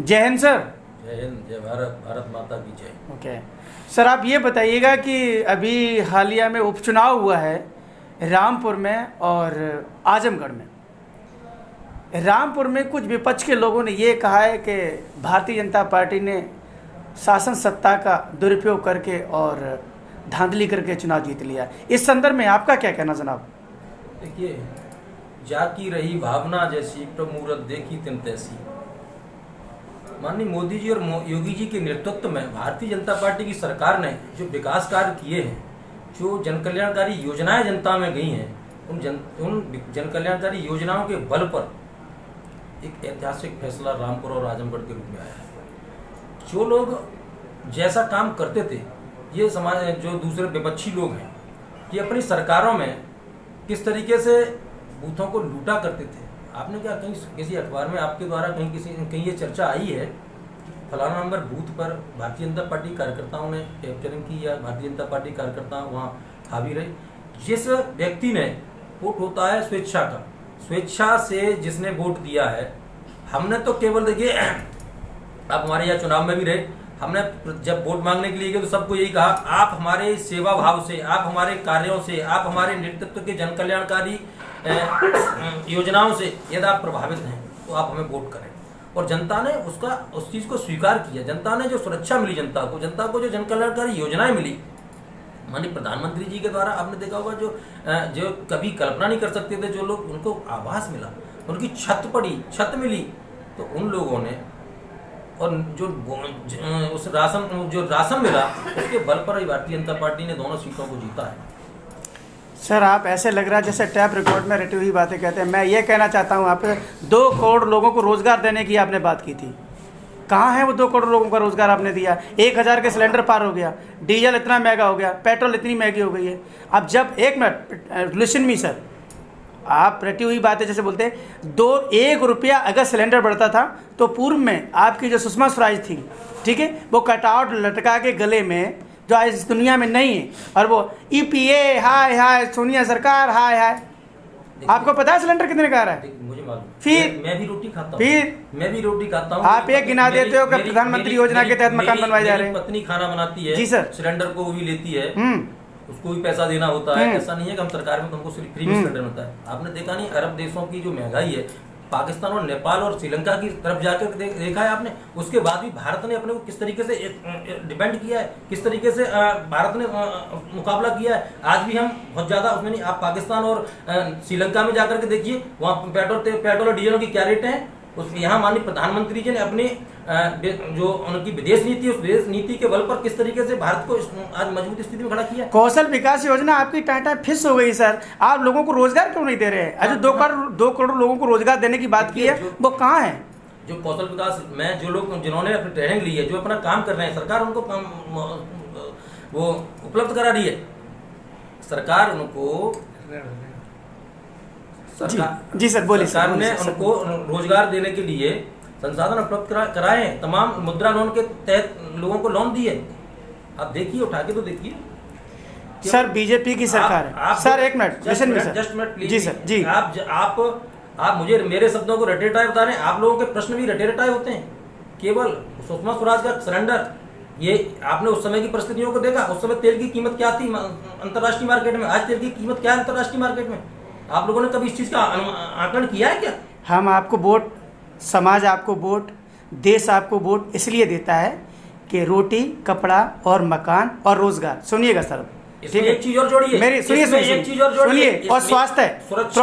जय हिंद सर। जय हिंद, जय भारत, भारत माता की जय। ओके सर, आप ये बताइएगा कि अभी हालिया में उपचुनाव हुआ है रामपुर में और आजमगढ़ में। रामपुर में कुछ विपक्ष के लोगों ने ये कहा है कि भारतीय जनता पार्टी ने शासन सत्ता का दुरुपयोग करके और धांधली करके चुनाव जीत लिया। इस संदर्भ में आपका क्या कहना जनाब? देखिए, जाकी रही भावना जैसी, प्रमुहूर्त देखी तिन तैसी। माननीय मोदी जी और योगी जी के नेतृत्व में भारतीय जनता पार्टी की सरकार ने जो विकास कार्य किए हैं, जो जन कल्याणकारी योजनाएं जनता में गई हैं, उन जन कल्याणकारी योजनाओं के बल पर एक ऐतिहासिक फैसला रामपुर और आजमगढ़ के रूप में आया है। जो लोग जैसा काम करते थे, ये समाज जो दूसरे विपक्षी लोग हैं, ये अपनी सरकारों में किस तरीके से बूथों को लूटा करते थे। आपने क्या कहीं किसी अखबार में आपके द्वारा कहीं ये चर्चा आई है कि फलाना नंबर बूथ पर भारतीय जनता पार्टी कार्यकर्ताओं ने कैप्चरिंग की या भारतीय जनता पार्टी कार्यकर्ता वहाँ हावी रहे? जिस व्यक्ति ने वोट होता है स्वेच्छा का, स्वेच्छा से जिसने वोट दिया है, हमने तो केवल देखिए, आप हमारे यहाँ चुनाव में भी रहे, हमने जब वोट मांगने के लिए गए तो सबको यही कहा, आप हमारे सेवा भाव से, आप हमारे कार्यों से, आप हमारे नेतृत्व के जन कल्याणकारी योजनाओं से यदि आप प्रभावित हैं तो आप हमें वोट करें। और जनता ने उस चीज़ को स्वीकार किया। जनता ने जो सुरक्षा मिली, जनता को जो जन कल्याणकारी योजनाएं मिली, माननीय प्रधानमंत्री जी के द्वारा आपने देखा होगा, जो कभी कल्पना नहीं कर सकते थे, जो लोग उनको आवास मिला, उनकी छत मिली, तो उन लोगों ने, और जो राशन मिला, उसके बल पर ही भारतीय जनता पार्टी ने दोनों सीटों को जीता है। सर, आप ऐसे लग रहा है जैसे टैप रिकॉर्ड में रटी हुई बातें कहते हैं। मैं ये कहना चाहता हूँ, आप 2 करोड़ लोगों को रोज़गार देने की आपने बात की थी। कहाँ है वो 2 करोड़ लोगों का रोज़गार आपने दिया? 1000 के सिलेंडर पार हो गया, डीजल इतना महंगा हो गया, पेट्रोल इतनी महंगी हो गई है। अब जब 1 मिनट लिसन मी सर, आप रटी हुई बातें जैसे बोलते हैं, 1 रुपया अगर सिलेंडर बढ़ता था तो पूर्व में आपकी जो सुषमा स्वराज थी, ठीक है, वो कटआउट लटका के गले में, जो आज इस दुनिया में नहीं है, और वो EPA हाय हाय, सोनिया सरकार हाय हाय। आपको पता है सिलेंडर कितने का आ रहा है? मुझे मालूम। फिर मैं भी रोटी खाता हूँ। मैं भी रोटी खाता हूँ। आप एक गिना देते हो कि प्रधानमंत्री योजना के तहत मकान बनवाए जा रहे हैं। पत्नी खाना बनाती है जी सर, सिलेंडर को भी लेती है, उसको भी पैसा देना होता है। ऐसा नहीं है कि हम सरकार में तुमको सिर्फ फ्री में सिलेंडर मिलता है। आपने देखा नहीं, अरब देशों की जो महंगाई है, पाकिस्तान और नेपाल और श्रीलंका की तरफ जाकर देखा है आपने, उसके बाद भी भारत ने अपने को किस तरीके से डिपेंड किया है, किस तरीके से भारत ने मुकाबला किया है। आज भी हम बहुत ज्यादा उसमें नहीं। आप पाकिस्तान और श्रीलंका में जाकर के देखिए, वहाँ पेट्रोल और डीजल की क्या रेट है। यहाँ माननीय प्रधानमंत्री जी ने अपनी जो उनकी विदेश नीति, उस विदेश नीति के बल पर किस तरीके से भारत को आज मजबूत स्थिति में खड़ा किया। कौशल विकास योजना आपकी टाटा फिस हो गई सर। आप लोगों को रोजगार क्यों नहीं दे रहे हैं? अरे 2 करोड़ लोगों को रोजगार देने की बात की है, वो कहाँ है? जो कौशल विकास में जो लोग जिन्होंने अपनी ट्रेनिंग ली है, जो अपना काम कर रहे हैं, सरकार उनको वो उपलब्ध करा रही है। सरकार उनको जी सर बोलिए। सरकार ने उनको रोजगार देने के लिए संसाधन उपलब्ध कराए हैं। तमाम मुद्रा लोन के तहत लोगों को लोन दिए। आप देखिए, उठा के तो देखिए सर, बीजेपी की सरकार है। सर एक मिनट, जस्ट मिनट प्लीज। जी सर जी। आप मुझे मेरे शब्दों को रटे रटाए बता रहे हैं। आप लोगों के प्रश्न भी रटे रटाए होते हैं। केवल सुषमा स्वराज का सिलेंडर, ये आपने उस समय की परिस्थितियों को देखा। उस समय तेल की कीमत क्या थी अंतर्राष्ट्रीय मार्केट में, आज तेल की कीमत क्या है अंतर्राष्ट्रीय मार्केट में? आप लोगों ने कभी इस चीज का आकलन किया है क्या? हम आपको वोट, समाज आपको वोट, देश आपको वोट इसलिए देता है कि रोटी, कपड़ा और मकान और रोजगार। सुनिएगा सर, ठीक है, एक चीज और जोड़िए, मेरी सुनिए एक चीज और जोड़िए, और स्वास्थ्य, सुरक्षा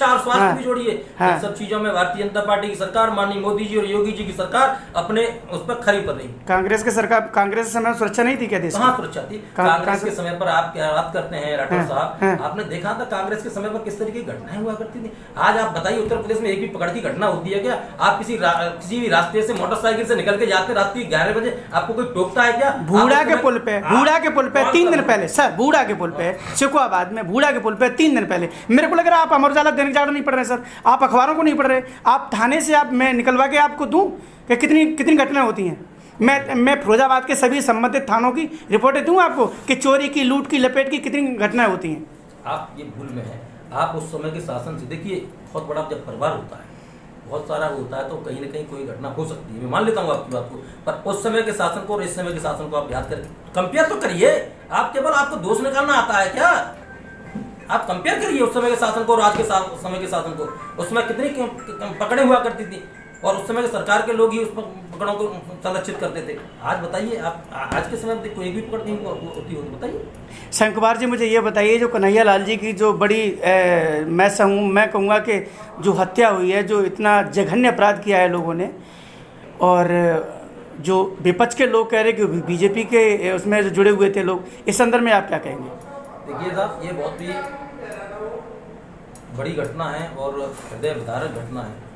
और स्वास्थ्य भी जोड़िए। इन सब चीजों में भारतीय जनता पार्टी की सरकार, माननीय मोदी जी और योगी जी की सरकार अपने उस पर खरी उतर रही। कांग्रेस के सरकार, कांग्रेस के समय सुरक्षा नहीं थी क्या देश में? कहाँ सुरक्षा थी? कांग्रेस के समय पर आप क्या बात करते हैं राठौर साहब? आपने देखा था कांग्रेस के समय पर किस तरीके की घटनाएं हुआ करती थी। आज आप बताइए, उत्तर प्रदेश में एक भी पकड़ की घटना होती है क्या? आप किसी भी रास्ते से मोटरसाइकिल से निकल के जाते रात 11 बजे, आपको कोई टोकता है क्या? बूढ़ा के पुल पे 3 दिन पहले सर, बूढ़ा के पुल पे शिकोहाबाद में, बूढ़ा के पुल पे 3 दिन पहले, मेरे को लग रहा है आप अमर उजाला दैनिक जागरण नहीं पढ़ रहे सर, आप अखबारों को नहीं पढ़ रहे। आप थाने से आप मैं निकलवा के आपको दूं कि कितनी घटनाएं होती हैं। मैं फिरोजाबाद के सभी संबंधित थानों की रिपोर्टें दूं आपको कि चोरी की, लूट की, लपेट की कितनी घटनाएं होती हैं। आप ये भूल में है। आप उस समय के शासन से देखिए, बहुत बड़ा जब परिवार होता है, बहुत सारा होता है, तो कहीं ना कहीं कोई घटना हो सकती है, मैं मान लेता हूँ आपकी बात को, पर उस समय के शासन को और इस समय के शासन को आप याद करके कंपेयर तो करिए। आप केवल आपको दोष निकालना आता है क्या? आप कंपेयर करिए उस समय के शासन को और आज के समय के शासन को। उस समय कितनी पकड़े हुआ करती थी और उस समय के सरकार के लोग ही उस पकड़ों को संरक्षित करते थे। आज बताइए, आप आज के समय में कोई भी पकड़ नहीं होती हो तो बताइए। शंकुमार जी, मुझे ये बताइए, जो कन्हैया लाल जी की जो बड़ी मैं कहूँगा कि जो हत्या हुई है, जो इतना जघन्य अपराध किया है लोगों ने, और जो विपक्ष के लोग कह रहे कि बीजेपी के उसमें जो जुड़े हुए थे लोग, इस संदर्भ में आप क्या कहेंगे? देखिए साहब, ये बहुत ही बड़ी घटना है और हृदय विदारक घटना है।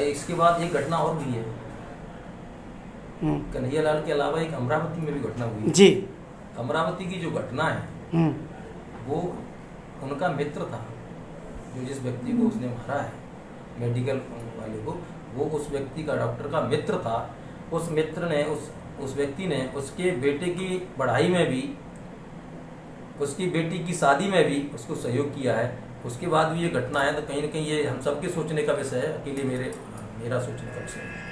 इसके बाद एक घटना और हुई है, कन्हैया लाल के अलावा एक अमरावती में भी घटना हुई है जी। अमरावती की जो घटना है वो उनका मित्र था, जो जिस व्यक्ति को उसने मारा है, मेडिकल वाले को, वो उस व्यक्ति का, डॉक्टर का मित्र था। उस मित्र ने उस व्यक्ति ने उसके बेटे की पढ़ाई में भी, उसकी बेटी की शादी में भी उसको सहयोग किया है। उसके बाद भी ये घटना है, तो कहीं ना कहीं ये हम सबके सोचने का विषय है, अकेले मेरा सोचने का विषय है।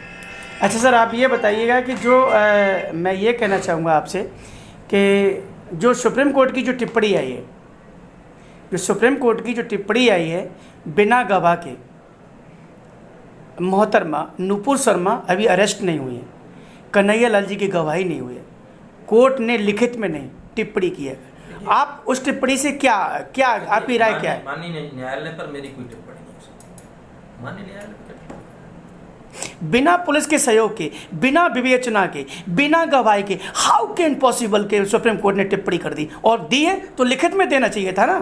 अच्छा सर, आप ये बताइएगा कि जो मैं ये कहना चाहूँगा आपसे कि जो सुप्रीम कोर्ट की जो टिप्पणी आई है, जो सुप्रीम कोर्ट की जो टिप्पणी आई है, बिना गवाह के मोहतरमा नुपुर शर्मा अभी अरेस्ट नहीं हुई है, कन्हैया लाल जी की गवाही नहीं हुई है, कोर्ट ने लिखित में नहीं टिप्पणी की है। आप उस टिप्पणी से क्या आपकी राय क्या है? माननीय न्यायालय पर मेरी कोई टिप्पणी नहीं हो सकती। माननीय न्यायालय पर बिना पुलिस के सहयोग के, बिना विवेचना के, बिना गवाही के, हाउ कैन पॉसिबल के सुप्रीम कोर्ट ने टिप्पणी कर दी? और दी है तो लिखित में देना चाहिए था ना।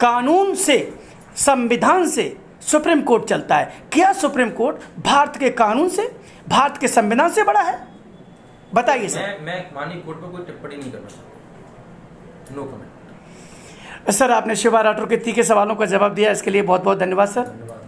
कानून से, संविधान से सुप्रीम कोर्ट चलता है। क्या सुप्रीम कोर्ट भारत के कानून से, भारत के संविधान से बड़ा है? बताइए सर। मैं माननीय कोर्ट पर कोई टिप्पणी नहीं करना चाहता। No comment. सर, आपने शिवा राठौर के तीखे सवालों का जवाब दिया, इसके लिए बहुत बहुत धन्यवाद सर। धन्यवाद।